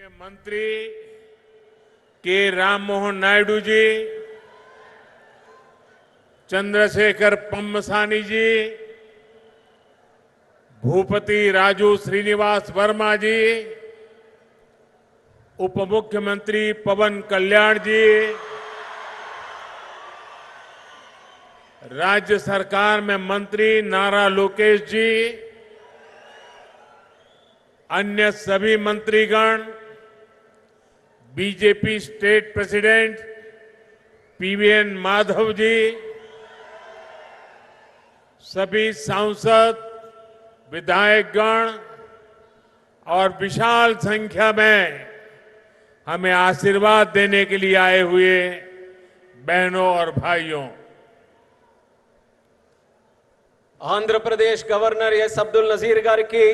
मंत्री के राममोहन नायडू जी, चंद्रशेखर पम्मसानी जी, भूपति राजू श्रीनिवास वर्मा जी, उप मुख्यमंत्री पवन कल्याण जी, राज्य सरकार में मंत्री नारा लोकेश जी, अन्य सभी मंत्रीगण, BJP state president PVN Madhav ji, सभी सांसद, विधायकगण और विशाल संख्या में हमें आशीर्वाद देने के लिए आए हुए बहनों और भाइयों, आंध्र प्रदेश गवर्नर एस अब्दुल नजीर गारी की,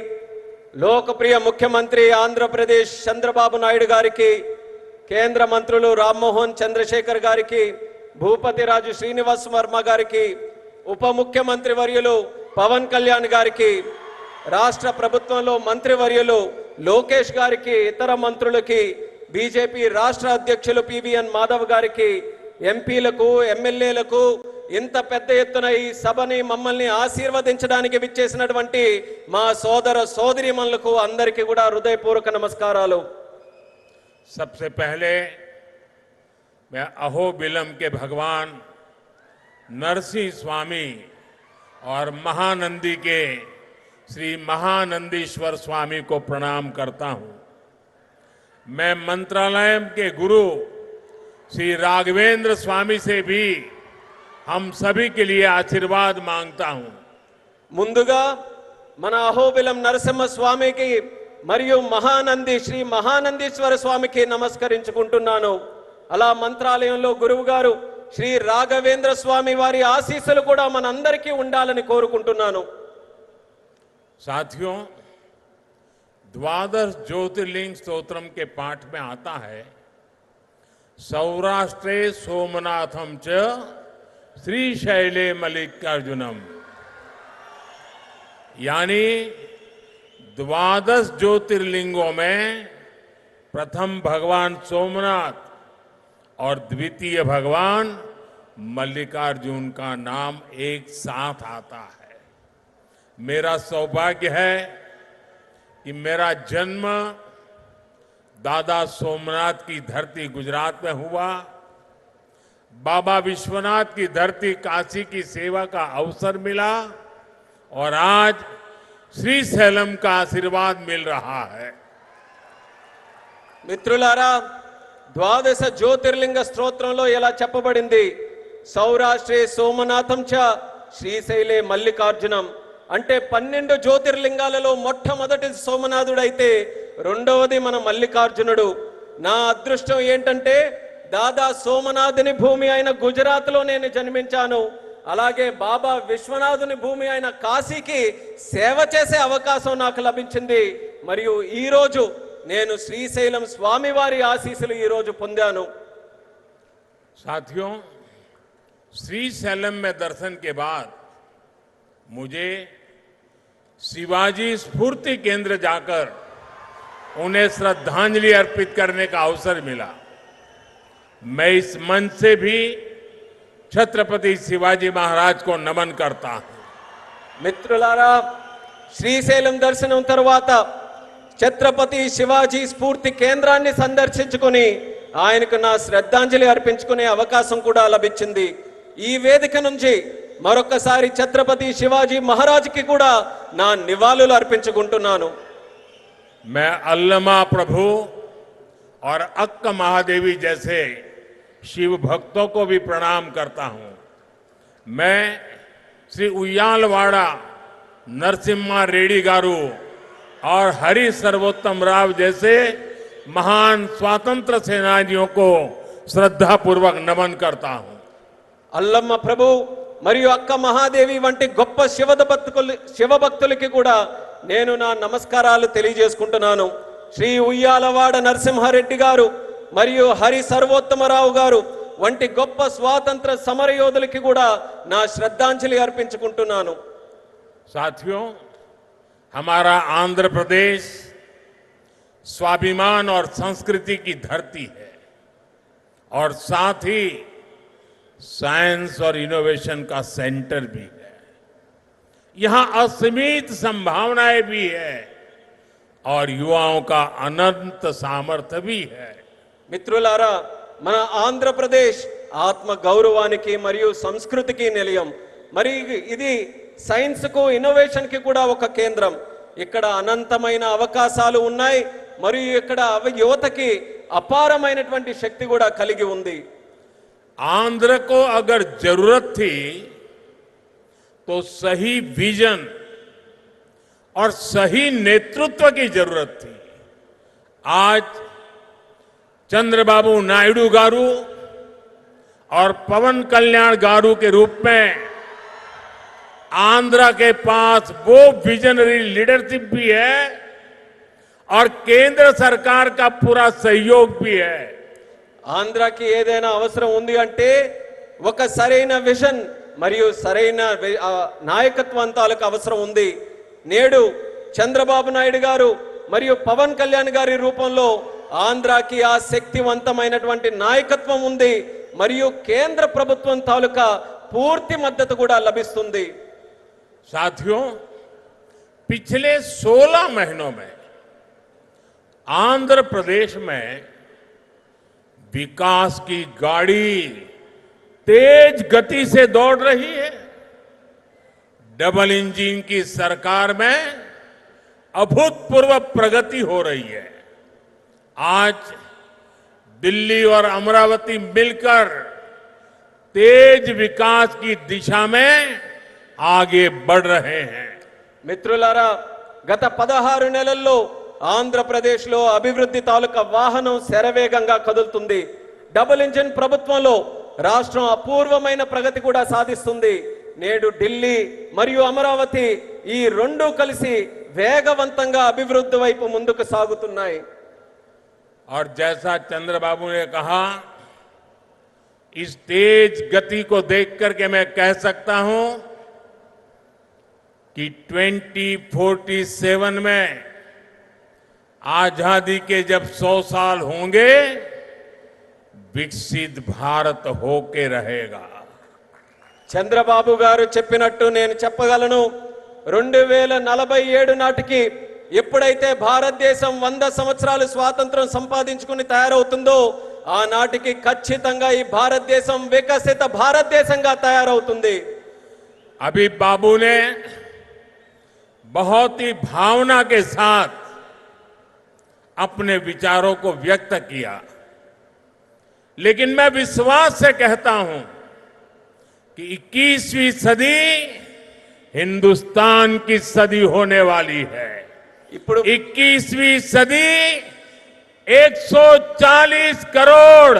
लोकप्रिय मुख्यमंत्री आंध्र प्रदेश चंद्रबाबु नायडू गारी की, केंद्र मंत्रुलु राममोहन चंद्रशेखर गारी की, भूपति राजू श्रीनिवास वर्मा गारी की, ఉప ముఖ్యమంత్రి వర్యులు పవన్ కళ్యాణ్ గారికి, రాష్ట్ర ప్రభుత్వంలో మంత్రి వర్యులు లోకేష్ గారికి, ఇతర మంత్రులకి, బీజేపీ రాష్ట్ర అధ్యక్షులు పీవీఎన్ మాధవ్ గారికి, ఎంపీలకు, ఎమ్మెల్యేలకు, ఇంత పెద్ద ఎత్తున ఈ సభని మమ్మల్ని ఆశీర్వదించడానికి విచ్చేసినటువంటి మా సోదర సోదరీమణులకు అందరికీ కూడా హృదయపూర్వక నమస్కారాలు। सबसे पहले मैं अहोबिलम के भगवान नरसिंह स्वामी और महानंदी के श्री महानंदीश्वर स्वामी को प्रणाम करता हूं। मैं मंत्रालय के गुरु श्री राघवेंद्र स्वामी से भी हम सभी के लिए आशीर्वाद मांगता हूं। ముందుగా మన అహోబిలం నరసింహ స్వామికి మరియు మహానంది శ్రీ మహానందీశ్వర స్వామికి నమస్కరించుకుంటున్నాను। అలా మంత్రాలయంలో గురువు గారు శ్రీ రాఘవేంద్ర స్వామి వారి ఆశీస్సులు కూడా మనందరికీ ఉండాలని కోరుకుంటున్నాను। साथियों, द्वादश ज्योतिर्लिंग स्तोत्रम के पाठ में आता है, सौराष्ट्रे सोमनाथम च श्रीशैले मल्लिकार्जुनम, यानी द्वादश ज्योतिर्लिंगों में प्रथम भगवान सोमनाथ और द्वितीय भगवान मल्लिकार्जुन का नाम एक साथ आता है। मेरा सौभाग्य है कि मेरा जन्म दादा सोमनाथ की धरती गुजरात में हुआ, बाबा विश्वनाथ की धरती काशी की सेवा का अवसर मिला और आज श्रीशैलम का आशीर्वाद मिल रहा है। మిత్రులారా, ద్వాదశ జ్యోతిర్లింగ స్తోత్రంలో ఎలా చెప్పబడింది, సౌరాష్ట్రే సోమనాథం చ శ్రీశైలే మల్లికార్జునం, అంటే 12 జ్యోతిర్లింగాలలో మొట్టమొదటి సోమనాథుడైతే రెండవది మన మల్లికార్జునుడు। నా అదృష్టం ఏంటంటే దాదా సోమనాథుని భూమి అయిన గుజరాత్లో నేను జన్మించాను, అలాగే బాబా విశ్వనాథుని భూమి అయిన కాశీకి సేవ చేసే అవకాశం నాకు లభించింది। మరియు ఈ రోజు నేను శ్రీశైలం స్వామివారి ఆశీస్సులు ఈ రోజు పొందాను। साथियों, श्रीशैलम में दर्शन के बाद मुझे शिवाजी स्फूर्ति केंद्र जाकर उन्हें श्रद्धांजलि अर्पित करने का अवसर मिला। मैं इस मंच से भी छत्रपति शिवाजी महाराज को नमन करता हूं। మిత్రులారా, శ్రీశైలం దర్శనం తర్వాత ఛత్రపతి శివాజీ స్ఫూర్తి కేంద్రాన్ని సందర్శించుకొని ఆయనకు నా శ్రద్ధాంజలి అర్పించుకునే అవకాశం కూడా లభించింది। ఈ వేదిక నుంచి మరొకసారి ఛత్రపతి శివాజీ మహారాజ్కి కూడా నా నివాళులు అర్పించుకుంటున్నాను। मैं अल्लमा प्रभु और अक्क महादेवी जैसे शिव भक्तों को भी प्रणाम करता हूं। मैं श्री उయ్యాలవాడ नरसिम्हा रेड्डी गारू और हरि सर्वोत्तम राव जैसे महान स्वातंत्र सेनानियों को श्रद्धापूर्वक नमन करता हूं। అల్లమ్మ ప్రభు మరియు అక్క మహాదేవి వంటి గొప్ప శివభక్తులకి కూడా నేను నా నమస్కారాలు తెలియజేసుకుంటున్నాను। శ్రీ ఉయ్యాలవాడ నరసింహారెడ్డి గారు మరియు హరి సర్వోత్తమరావు గారు వంటి గొప్ప స్వాతంత్ర సమరయోధులకి కూడా నా శ్రద్ధాంజలి स्वाभिमान और संस्कृति की धरती है और साथ ही साइंस और इनोवेशन का सेंटर भी है। यहां असीमित संभावनाएं भी है और युवाओं का अनंत सामर्थ्य भी है। మిత్రులారా, మన ఆంధ్రప్రదేశ్ ఆత్మ గౌరవానికి మరియు సంస్కృతికి నిలయం. మరి ఇది సైన్స్ కు ఇన్నోవేషన్ కి కూడా ఒక కేంద్రం. ఇక్కడ అనంతమైన అవకాశాలు ఉన్నాయి మరియు ఇక్కడ యువతకి అపారమైనటువంటి శక్తి కూడా కలిగి ఉంది. आंध्र को अगर जरूरत थी तो सही विजन और सही नेतृत्व की जरूरत थी। आज चंद्रबाबू नायडू गारू और पवन कल्याण गारू के रूप में आंध्र के पास वो विजनरी लीडरशिप भी है और केंद्र सरकार का पूरा सहयोग भी है। ఆంధ్రాకి ఏదైనా అవసరం ఉంది అంటే ఒక సరైన విజన్ మరియు సరైన నాయకత్వం తాలూకు అవసరం ఉంది. నేడు చంద్రబాబు నాయుడు గారు మరియు పవన్ కళ్యాణ్ గారి రూపంలో ఆంధ్రాకి ఆ శక్తివంతమైనటువంటి నాయకత్వం ఉంది మరియు కేంద్ర ప్రభుత్వం తాలూకా పూర్తి మద్దతు కూడా లభిస్తుంది. साथियों, पिछले 16 महीनों में आंध्र प्रदेश में विकास की गाड़ी तेज गति से दौड़ रही है। डबल इंजन की सरकार में अभूतपूर्व प्रगति हो रही है। आज दिल्ली और अमरावती मिलकर तेज विकास की दिशा में आगे बढ़ रहे हैं। మిత్రులారా, గత 16 నెలల్లో ఆంధ్రప్రదేశ్ లో అభివృద్ధి తాలూకా వాహనం శరవేగంగా కదులుతుంది. డబుల్ ఇంజిన్ ప్రభుత్వంలో రాష్ట్రం అపూర్వమైన ప్రగతి కూడా సాధిస్తుంది. నేడు ఢిల్లీ మరియు అమరావతి ఈ రెండు కలిసి వేగవంతంగా అభివృద్ధి వైపు ముందుకు సాగుతున్నాయి. और जैसा चंद्रबाबू ने कहा, इस तेज गति को देख करके मैं कह सकता हूं कि 2047 में आजादी के जब 100 साल होंगे, विकसित भारत होके रहेगा। చంద్రబాబు గారు చెప్పినట్టు నేను చెప్పగలను. 2047 నాటికి ఎప్పుడైతే భారతదేశం 100 సంవత్సరాలు స్వాతంత్రం సంపాదించుకుని తయారవుతుందో ఆనాటికి ఖచ్చితంగా ఈ భారతదేశం వికసిత భారతదేశంగా తయారవుతుంది. अभी बाबू ने बहुत ही भावना के साथ अपने विचारों को व्यक्त किया, लेकिन मैं विश्वास से कहता हूं कि 21वीं सदी हिंदुस्तान की सदी होने वाली है। ఇప్పుడు 21वीं सदी 140 करोड़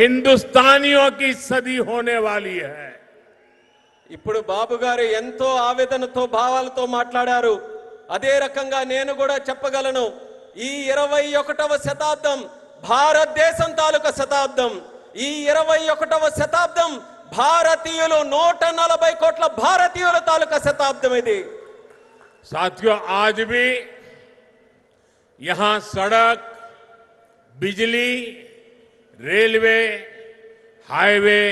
हिंदुस्तानियों की सदी होने वाली है। ఇప్పుడు బాబు గారు ఎంతో ఆవేదనతో భావాలతో మాట్లాడారు. అదే రకంగా నేను కూడా చెప్పగలను, ఈ 21వ శతాబ్దం భారతదేశం తాలూకా శతాబ్దం. ఈ 21వ శతాబ్దం భారతీయులు 140 కోట్ల భారతీయుల తాలూకా శతాబ్దం ఇది. साथियों, आज भी यहां सड़क, बिजली, रेलवे, हाईवे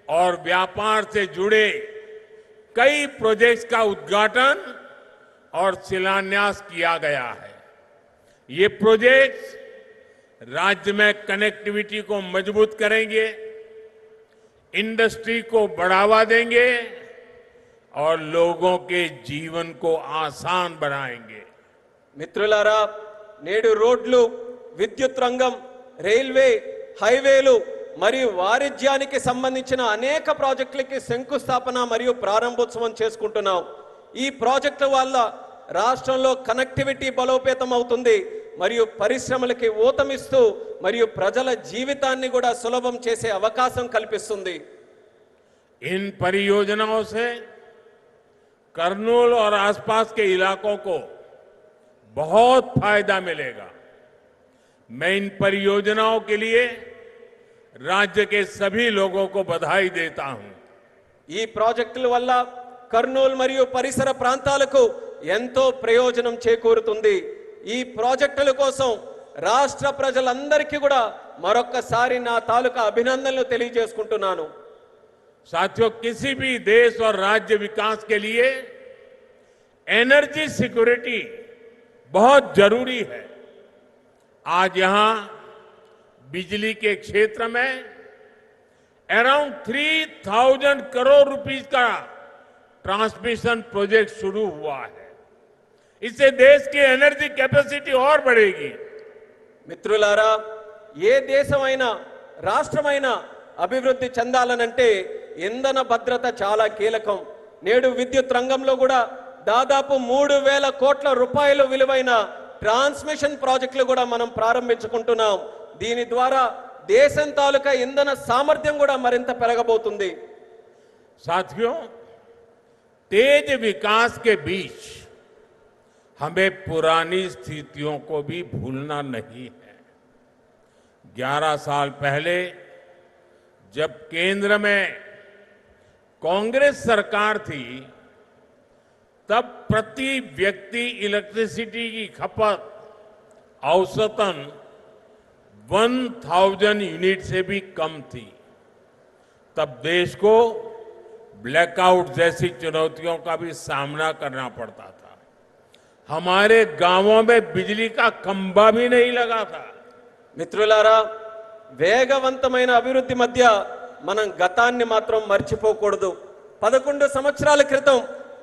और व्यापार से जुड़े कई प्रोजेक्ट्स का उद्घाटन और शिलान्यास किया गया है। ये प्रोजेक्ट्स राज्य में कनेक्टिविटी को मजबूत करेंगे, इंडस्ट्री को बढ़ावा देंगे और लोगों के जीवन को आसान बनाएंगे। మిత్రులారా, నేడు రోడ్లు, విద్యుత్ రంగం, రైల్వే, హైవేలు మరియు వాణిజ్యానికి సంబంధించిన అనేక ప్రాజెక్టులకి శంకుస్థాపన మరియు ప్రారంభోత్సవం చేసుకుంటున్నాం. ఈ ప్రాజెక్టుల వల్ల రాష్ట్రంలో కనెక్టివిటీ బలోపేతం అవుతుంది మరియు పరిశ్రమలకి ఊతమిస్తూ మరియు ప్రజల జీవితాన్ని కూడా సులభం చేసే అవకాశం కల్పిస్తుంది. इन परियोजनाओं से करनूल और आसपास के इलाकों को बहुत फायदा मिलेगा। मैं इन परियोजनाओं के लिए राज्य के सभी लोगों को बधाई देता हूं। ఈ ప్రాజెక్టుల వల్ల కర్నూలు మరియు పరిసర ప్రాంతాలకు ఎంతో ప్రయోజనం చేకూరుతుంది. ఈ ప్రాజెక్టుల కోసం రాష్ట్ర ప్రజలందరికీ కూడా మరొక్కసారి నా తాలూకా అభినందనలు తెలియజేసుకుంటున్నాను. साथियों, किसी भी देश और राज्य विकास के लिए एनर्जी सिक्योरिटी बहुत जरूरी है। आज यहां बिजली के क्षेत्र में अराउंड 3000 करोड़ रुपीस का ट्रांसमिशन प्रोजेक्ट शुरू हुआ है। इससे देश की एनर्जी कैपेसिटी और बढ़ेगी। మిత్రులారా, ఏ దేశమైనా రాష్ట్రమైనా అభివృద్ధి చెందాలనంటే ఇంధన భద్రత చాలా కీలకం. నేడు విద్యుత్ రంగంలో కూడా దాదాపు 3000 కోట్ల రూపాయలు విలువైన ట్రాన్స్మిషన్ ప్రాజెక్టులు కూడా మనం ప్రారంభించుకుంటున్నాం. దీని ద్వారా దేశం తాలూకా ఇంధన సామర్థ్యం కూడా మరింత పెరగబోతుంది. साथियों, तेज विकास के बीच हमें पुरानी स्थितियों को भी भूलना नहीं है। 11 साल पहले जब केंद्र में कांग्रेस सरकार थी, तब प्रति व्यक्ति इलेक्ट्रिसिटी की खपत औसतन 1000 यूनिट से भी कम थी। तब देश को ब्लैकआउट जैसी चुनौतियों का भी सामना करना पड़ता था। हमारे गांवों में बिजली का खंभा भी नहीं लगा था। మిత్రులారా, వేగవంతమైన అభివృద్ధి మధ్య మనం గతాన్ని మాత్రం మర్చిపోకూడదు. 11 సంవత్సరాల క్రితం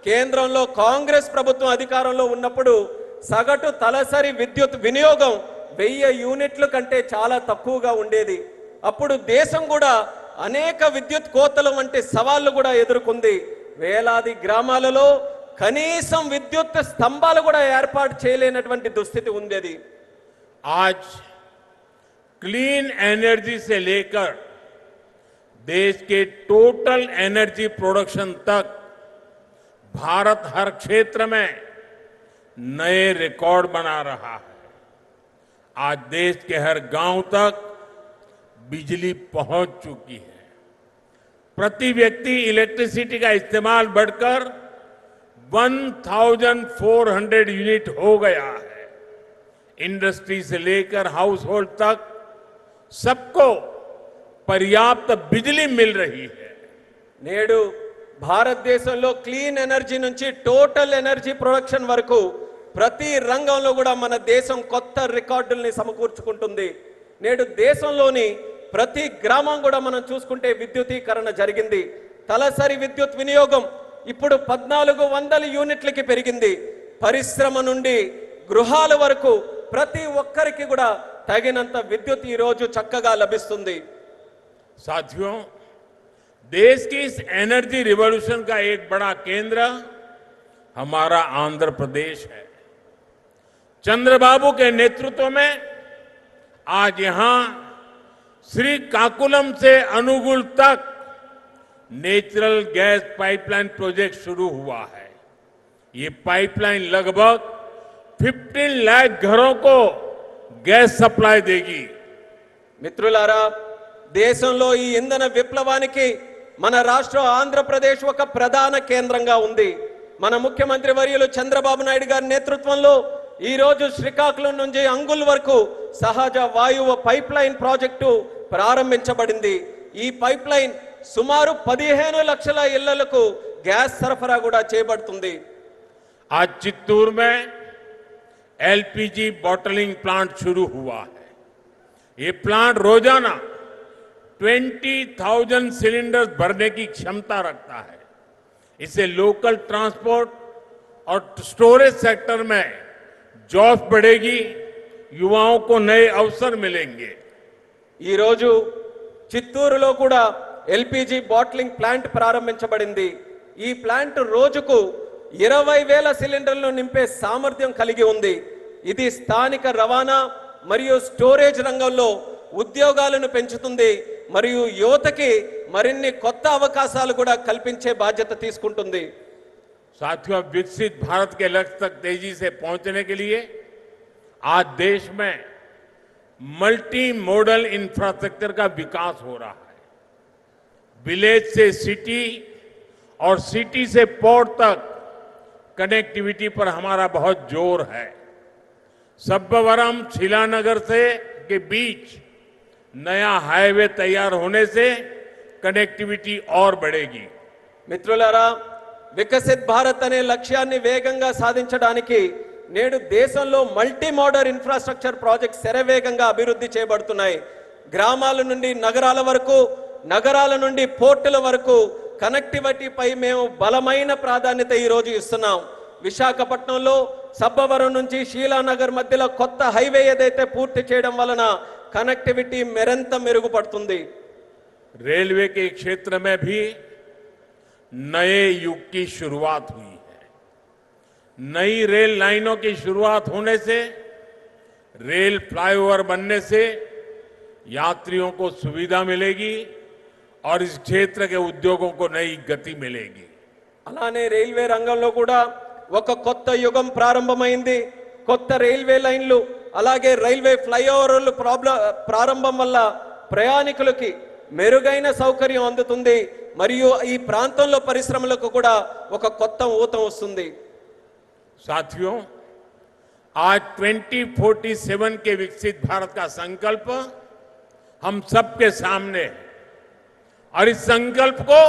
కేంద్రంలో కాంగ్రెస్ ప్రభుత్వం అధికారంలో ఉన్నప్పుడు సగటు తలసరి విద్యుత్ వినియోగం 1000 యూనిట్ల కంటే చాలా తక్కువగా ఉండేది. అప్పుడు దేశం కూడా అనేక విద్యుత్ కోతల వంటి సవాళ్లు కూడా ఎదుర్కొంది. వేలాది గ్రామాలలో కనీసం విద్యుత్ స్తంభాలు కూడా ఏర్పాటు చేయలేనటువంటి దుస్థితి ఉండేది. आज क्लीन एनर्जी से लेकर देश के टोटल एनर्जी प्रोडक्शन तक भारत हर क्षेत्र में नए रिकॉर्ड बना रहा है। आज देश के हर गांव तक बिजली पहुंच चुकी है। प्रति व्यक्ति इलेक्ट्रिसिटी का इस्तेमाल बढ़कर 1400 यूनिट हो गया है। इंडस्ट्री से लेकर हाउस होल्ड तक सबको पर्याप्त बिजली मिल रही है। నేడు భారతదేశంలో క్లీన్ ఎనర్జీ నుంచి టోటల్ ఎనర్జీ ప్రొడక్షన్ వరకు ప్రతి రంగంలో కూడా మన దేశం కొత్త రికార్డుల్ని సమకూర్చుకుంటుంది. నేడు దేశంలోని ప్రతి గ్రామం కూడా మనం చూసుకుంటే విద్యుతీకరణ జరిగింది. తలసరి విద్యుత్ వినియోగం ఇప్పుడు 1400 యూనిట్లకి పెరిగింది. పరిశ్రమ నుండి గృహాల వరకు ప్రతి ఒక్కరికి కూడా తగినంత విద్యుత్ ఈ రోజు చక్కగా లభిస్తుంది. साथियों, देश की इस एनर्जी रिवॉल्यूशन का एक बड़ा केंद्र हमारा आंध्र प्रदेश है। चंद्रबाबू के नेतृत्व में आज यहां श्रीकाकुलम से अनुगुल तक नेचुरल गैस पाइपलाइन प्रोजेक्ट शुरू हुआ है। ये पाइपलाइन लगभग 15 लाख घरों को गैस सप्लाई देगी। మిత్రులారా, దేశంలో ఈ ఇంధన విప్లవానికి మన రాష్ట్రం ఆంధ్రప్రదేశ్ ఒక ప్రధాన కేంద్రంగా ఉంది. మన ముఖ్యమంత్రి వర్యులు చంద్రబాబు నాయుడు గారి నేతృత్వంలో ఈ రోజు శ్రీకాకుళం నుంచి అంగుల్ వరకు సహజ వాయువు పైప్ లైన్ ప్రాజెక్టు ప్రారంభించబడింది. ఈ పైప్ లైన్ సుమారు 15 లక్షల ఇళ్లకు గ్యాస్ సరఫరా కూడా చేయబడుతుంది. आज चित्तूर में एलपीजी बॉटलिंग प्लांट शुरू हुआ है। ये प्लांट रोजाना 20,000 सिलेंडर भरने की क्षमता रखता है। इससे लोकल ट्रांसपोर्ट और स्टोरेज सेक्टर में जॉब्स बढ़ेगी, युवाओं को नए अवसर मिलेंगे। ఈ రోజు చిత్తూరులో కూడా ఎల్పిజి బాటిలింగ్ ప్లాంట్ ప్రారంభించబడింది. ఈ ప్లాంట్ రోజుకు 20,000 సిలిండర్లను నింపే సామర్థ్యం కలిగి ఉంది. ఇది స్థానిక రవాణా మరియు స్టోరేజ్ రంగంలో ఉద్యోగాలను పెంచుతుంది మరియు యువతకి మరిన్ని కొత్త అవకాశాలు కూడా కల్పించే బాధ్యత తీసుకుంటుంది. साथियों, विकसित भारत के लक्ष्य तक तेजी से पहुंचने के लिए आज देश में मल्टी मॉडल इंफ्रास्ट्रक्चर का विकास हो रहा है। विलेज से सिटी और सिटी से पोर्ट तक कनेक्टिविटी पर हमारा बहुत जोर है। सब्बवरम शिलानगर से के बीच नया हाईवे तैयार होने से कनेक्टिविटी और बढ़ेगी। మిత్రులారా, వికసిత్ భారత్ అనే లక్ష్యాన్ని వేగంగా సాధించడానికి నేడు దేశంలో మల్టీ మోడల్ ఇన్ఫ్రాస్ట్రక్చర్ ప్రాజెక్ట్స్ శరవేగంగా అభివృద్ధి చేయబడుతున్నాయి. గ్రామాల నుండి నగరాల వరకు, నగరాల నుండి పోర్టుల వరకు కనెక్టివిటీపై మేము బలమైన ప్రాధాన్యత ఈ రోజు ఇస్తున్నాం. విశాఖపట్నంలో సబ్బవరం నుంచి షీలానగర్ మధ్యలో కొత్త హైవే ఏదైతే పూర్తి చేయడం వలన కనెక్టివిటీ మరింత మెరుగుపడుతుంది. रेलवे के क्षेत्र में भी नए युग की शुरुआत हुई है। नई रेल लाइनों की शुरुआत होने से, रेल फ्लाईओवर बनने से यात्रियों को सुविधा मिलेगी और इस क्षेत्र के उद्योगों को नई गति मिलेगी। అలానే రైల్వే రంగంలో కూడా ఒక కొత్త యుగం ప్రారంభమైంది. కొత్త రైల్వే లైన్లు, అలాగే రైల్వే ఫ్లైఓవర్లు ప్రారంభం వల్ల ప్రయాణికులకి మెరుగైన సౌకర్యం అందుతుంది. మరియు ఈ ప్రాంతంలో పరిశ్రమలకు కూడా ఒక కొత్త ఊతం వస్తుంది. साथियों, आज 2047 के विकसित भारत का संकल्प हम सबके सामने है और इस संकल्प को